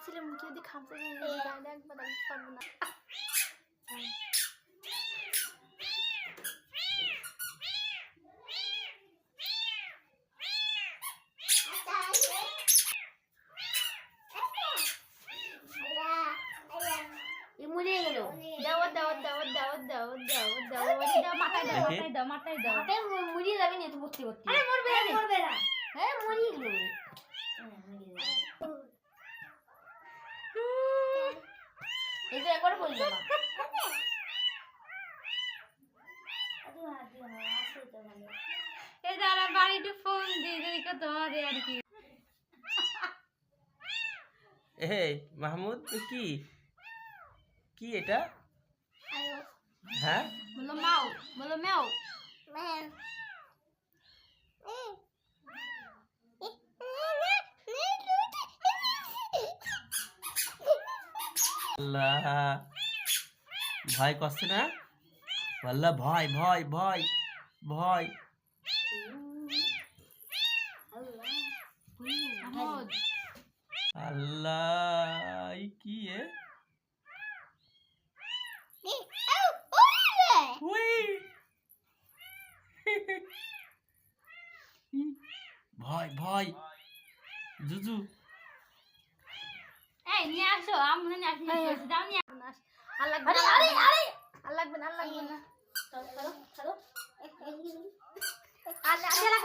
ছেলে মুখে যদি খামচা দিয়ে একবার পারবো না। মরিয়ে গেল। দাও দাও দাও দাও দাও দাও দাও মাথায় দাও মাথায় দাও মাথায় দাও। মাথায় মরিয়ে যাবে না তো ভর্তি ভর্তি। আরে মরবে না মরবে না। হ্যাঁ মরিয়ে গেল। এই যে একবার বললো না। এই যারা বাড়িতে ফোন দিয়ে দিই কত আরে আর কি। এই মাহমুদ কি কি এটা? হ্যাঁ বলো মাও বলো ম্যাও। আল্লাহ ভয় করছে না? আল্লাহ ভয় ভয় ভয় ভয়। আল্লাহ কি এ? ভয় ভয় জুজু। এই নিয়ে আসো আমরা নিয়ে আসি দাও নিয়ে আসো। আর লাগবে না আরে আরে আর লাগবে না আর লাগবে না। চলো চলো চলো। আর লাগবে না।